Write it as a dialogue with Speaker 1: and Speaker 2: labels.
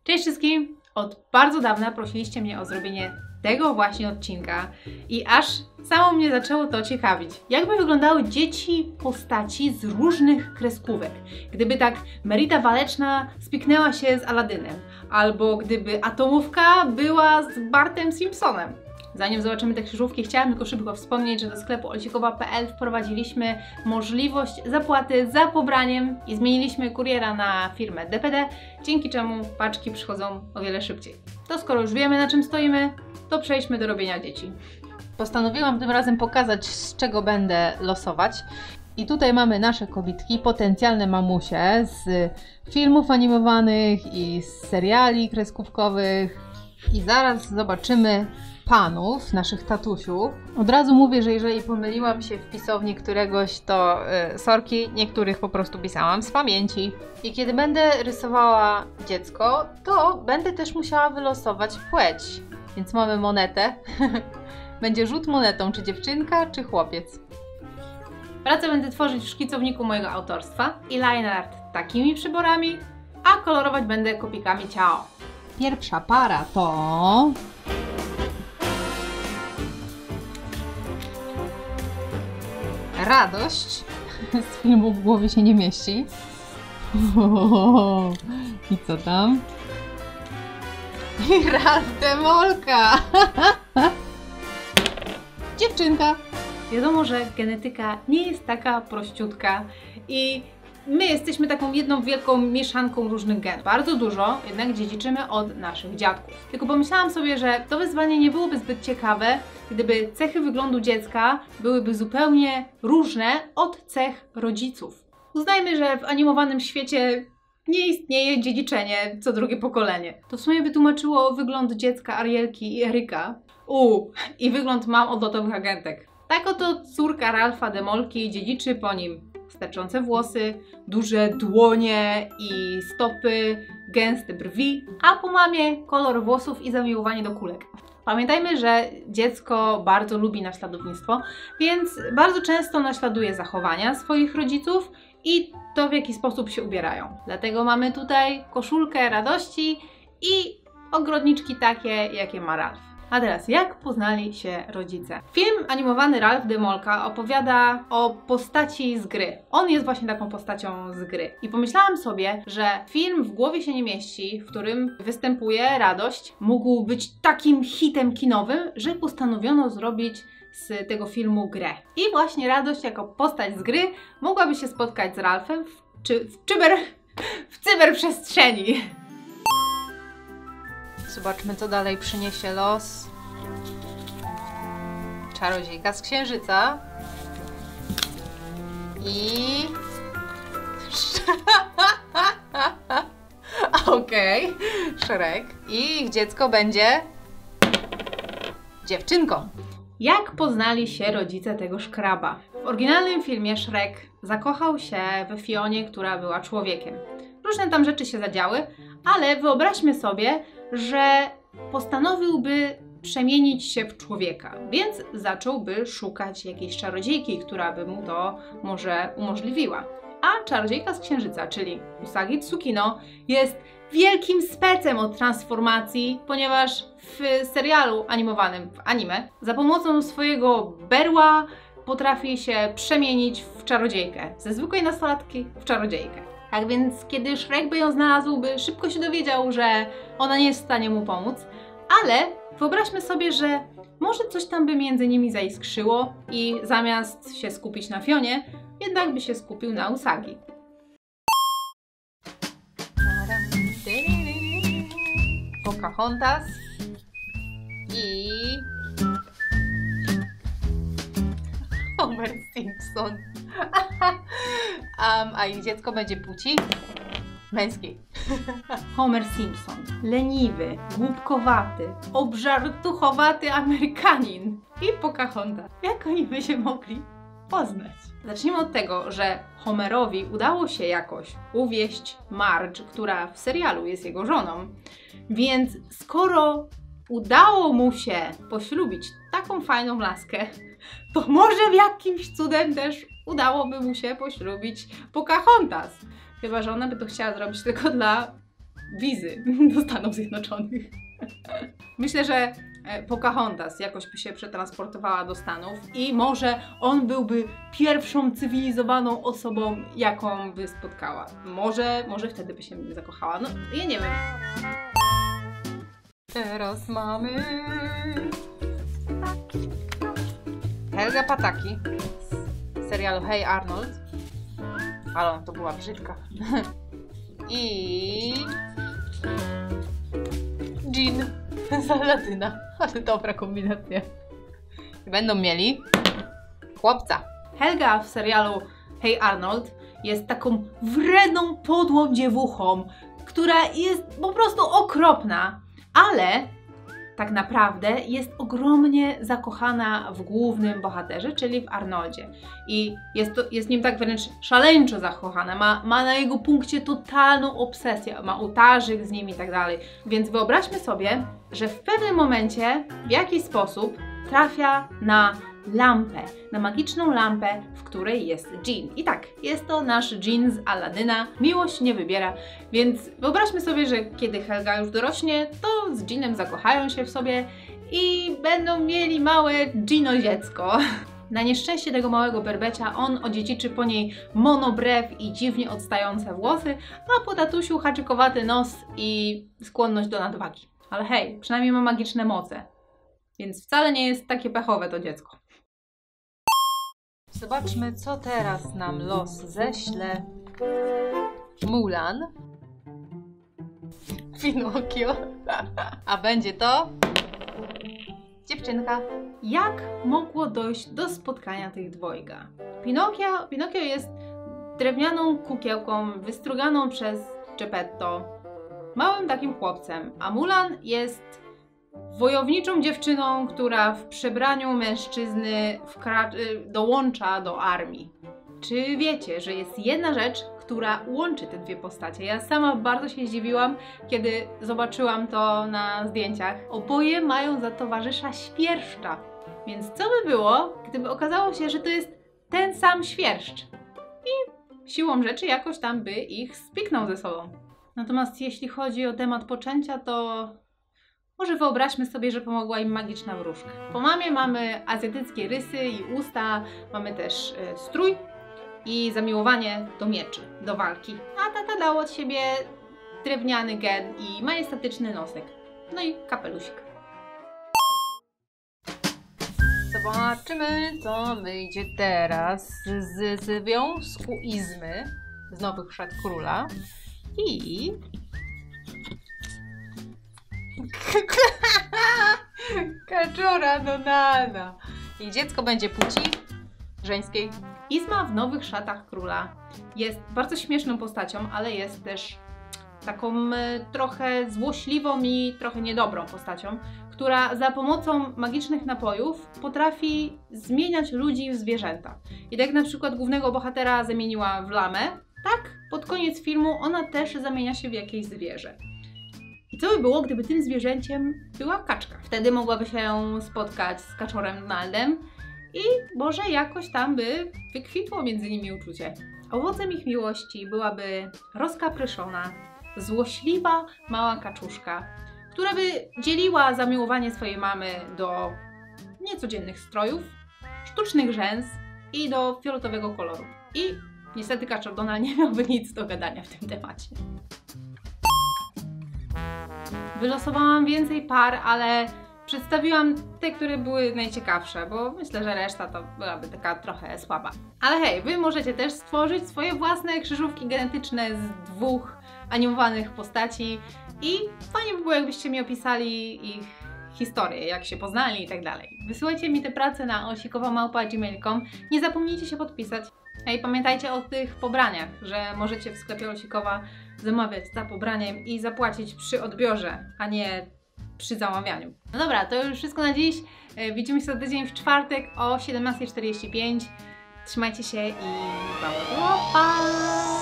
Speaker 1: Cześć wszystkim! Od bardzo dawna prosiliście mnie o zrobienie tego właśnie odcinka i aż samo mnie zaczęło to ciekawić. Jakby wyglądały dzieci postaci z różnych kreskówek? Gdyby tak Merita Waleczna spiknęła się z Aladynem, albo gdyby Atomówka była z Bartem Simpsonem. Zanim zobaczymy te krzyżówki, chciałam tylko szybko wspomnieć, że do sklepu olcikowa.pl wprowadziliśmy możliwość zapłaty za pobraniem i zmieniliśmy kuriera na firmę DPD, dzięki czemu paczki przychodzą o wiele szybciej. To skoro już wiemy, na czym stoimy, to przejdźmy do robienia dzieci. Postanowiłam tym razem pokazać, z czego będę losować. I tutaj mamy nasze kobitki, potencjalne mamusie z filmów animowanych i z seriali kreskówkowych. I zaraz zobaczymy panów, naszych tatusiów. Od razu mówię, że jeżeli pomyliłam się w pisowni któregoś, to sorki, niektórych po prostu pisałam z pamięci. I kiedy będę rysowała dziecko, to będę też musiała wylosować płeć. Więc mamy monetę. Będzie rzut monetą, czy dziewczynka, czy chłopiec. Pracę będę tworzyć w szkicowniku mojego autorstwa i line art takimi przyborami, a kolorować będę kopikami Ciao. Pierwsza para to... Radość z filmu W głowie się nie mieści. I co tam? I Ralf Demolka. Dziewczynka. Wiadomo, że genetyka nie jest taka prościutka i my jesteśmy taką jedną wielką mieszanką różnych genów. Bardzo dużo jednak dziedziczymy od naszych dziadków. Tylko pomyślałam sobie, że to wyzwanie nie byłoby zbyt ciekawe, gdyby cechy wyglądu dziecka byłyby zupełnie różne od cech rodziców. Uznajmy, że w animowanym świecie nie istnieje dziedziczenie co drugie pokolenie. To w sumie by tłumaczyło wygląd dziecka Arielki i Eryka. I wygląd mam odlotowych agentek. Tak oto córka Ralfa Demolki dziedziczy po nim sterczące włosy, duże dłonie i stopy, gęste brwi, a po mamie kolor włosów i zamiłowanie do kulek. Pamiętajmy, że dziecko bardzo lubi naśladownictwo, więc bardzo często naśladuje zachowania swoich rodziców i to, w jaki sposób się ubierają. Dlatego mamy tutaj koszulkę radości i ogrodniczki takie, jakie ma Ralf. A teraz, jak poznali się rodzice? Film animowany Ralf Demolka opowiada o postaci z gry. On jest właśnie taką postacią z gry. I pomyślałam sobie, że film W głowie się nie mieści, w którym występuje Radość, mógł być takim hitem kinowym, że postanowiono zrobić z tego filmu grę. I właśnie Radość jako postać z gry mogłaby się spotkać z Ralfem w cyberprzestrzeni. Zobaczmy, co dalej przyniesie los. Czarodziejka z Księżyca. I... Okej, Shrek. I dziecko będzie... dziewczynką. Jak poznali się rodzice tego szkraba? W oryginalnym filmie Shrek zakochał się we Fionie, która była człowiekiem. Różne tam rzeczy się zadziały, ale wyobraźmy sobie, że postanowiłby przemienić się w człowieka, więc zacząłby szukać jakiejś czarodziejki, która by mu to może umożliwiła. A czarodziejka z Księżyca, czyli Usagi Tsukino, jest wielkim specem od transformacji, ponieważ w serialu animowanym, w anime, za pomocą swojego berła potrafi się przemienić w czarodziejkę. Ze zwykłej nastolatki w czarodziejkę. Tak więc, kiedy Shrek by ją znalazł, by szybko się dowiedział, że ona nie jest w stanie mu pomóc, ale wyobraźmy sobie, że może coś tam by między nimi zaiskrzyło i zamiast się skupić na Fionie, jednak by się skupił na Usagi. Pocahontas i... Homer Simpson. A ich dziecko będzie płci męskiej. Homer Simpson. Leniwy, głupkowaty, obżartuchowaty Amerykanin. I Pocahontas. Jak oni by się mogli poznać? Zacznijmy od tego, że Homerowi udało się jakoś uwieść Marge, która w serialu jest jego żoną. Więc skoro udało mu się poślubić taką fajną laskę, to może w jakimś cudem też udałoby mu się poślubić Pocahontas. Chyba, że ona by to chciała zrobić tylko dla wizy do Stanów Zjednoczonych. Myślę, że Pocahontas jakoś by się przetransportowała do Stanów i może on byłby pierwszą cywilizowaną osobą, jaką by spotkała. Może wtedy by się zakochała. No, ja nie wiem. Teraz mamy Helga Pataki z serialu Hey Arnold. Ale to była brzydka. I Jean z Aladyna. Ale dobra kombinacja. I będą mieli chłopca. Helga w serialu Hey Arnold jest taką wredną, podłą dziewuchą, która jest po prostu okropna, ale tak naprawdę jest ogromnie zakochana w głównym bohaterze, czyli w Arnoldzie. I jest nim tak wręcz szaleńczo zakochana, ma na jego punkcie totalną obsesję, ma ołtarzyk z nim i tak dalej. Więc wyobraźmy sobie, że w pewnym momencie w jakiś sposób trafia na lampę, na magiczną lampę, w której jest dżin. I tak, jest to nasz dżin z Aladyna. Miłość nie wybiera, więc wyobraźmy sobie, że kiedy Helga już dorośnie, to z dżinem zakochają się w sobie i będą mieli małe dżino dziecko. Na nieszczęście tego małego berbecia on odziedziczy po niej monobrew i dziwnie odstające włosy, a po tatusiu haczykowaty nos i skłonność do nadwagi. Ale hej, przynajmniej ma magiczne moce, więc wcale nie jest takie pechowe to dziecko. Zobaczmy, co teraz nam los ześle. Mulan, Pinokio, a będzie to dziewczynka. Jak mogło dojść do spotkania tych dwojga? Pinokio jest drewnianą kukiełką wystruganą przez Geppetto, małym takim chłopcem, a Mulan jest wojowniczą dziewczyną, która w przebraniu mężczyzny dołącza do armii. Czy wiecie, że jest jedna rzecz, która łączy te dwie postacie? Ja sama bardzo się zdziwiłam, kiedy zobaczyłam to na zdjęciach. Oboje mają za towarzysza świerszcza. Więc co by było, gdyby okazało się, że to jest ten sam świerszcz? I siłą rzeczy jakoś tam by ich spiknął ze sobą. Natomiast jeśli chodzi o temat poczęcia, to może wyobraźmy sobie, że pomogła im magiczna wróżka. Po mamie mamy azjatyckie rysy i usta, mamy też strój i zamiłowanie do mieczy, do walki. A tata dał od siebie drewniany gen i majestatyczny nosek. No i kapelusik. Zobaczymy, co wyjdzie teraz z związku Izmy, z nowych szat króla i kaczora Donalda. I dziecko będzie płci żeńskiej. Izma w nowych szatach króla jest bardzo śmieszną postacią, ale jest też taką trochę złośliwą i trochę niedobrą postacią, która za pomocą magicznych napojów potrafi zmieniać ludzi w zwierzęta. I tak na przykład głównego bohatera zamieniła w lamę, tak pod koniec filmu ona też zamienia się w jakieś zwierzę. I co by było, gdyby tym zwierzęciem była kaczka? Wtedy mogłaby się spotkać z kaczorem Donaldem i może jakoś tam by wykwitło między nimi uczucie. Owocem ich miłości byłaby rozkapryszona, złośliwa mała kaczuszka, która by dzieliła zamiłowanie swojej mamy do niecodziennych strojów, sztucznych rzęs i do fioletowego koloru. I niestety kaczor Donald nie miałby nic do gadania w tym temacie. Wylosowałam więcej par, ale przedstawiłam te, które były najciekawsze, bo myślę, że reszta to byłaby taka trochę słaba. Ale hej, wy możecie też stworzyć swoje własne krzyżówki genetyczne z dwóch animowanych postaci i fajnie by było, jakbyście mi opisali ich historię, jak się poznali i tak dalej. Wysyłajcie mi te prace na osikowa@gmail.com. Nie zapomnijcie się podpisać. I pamiętajcie o tych pobraniach, że możecie w sklepie Osikowa zamawiać za pobraniem i zapłacić przy odbiorze, a nie przy zamawianiu. No dobra, to już wszystko na dziś. Widzimy się za tydzień w czwartek o 17:45. Trzymajcie się i pa!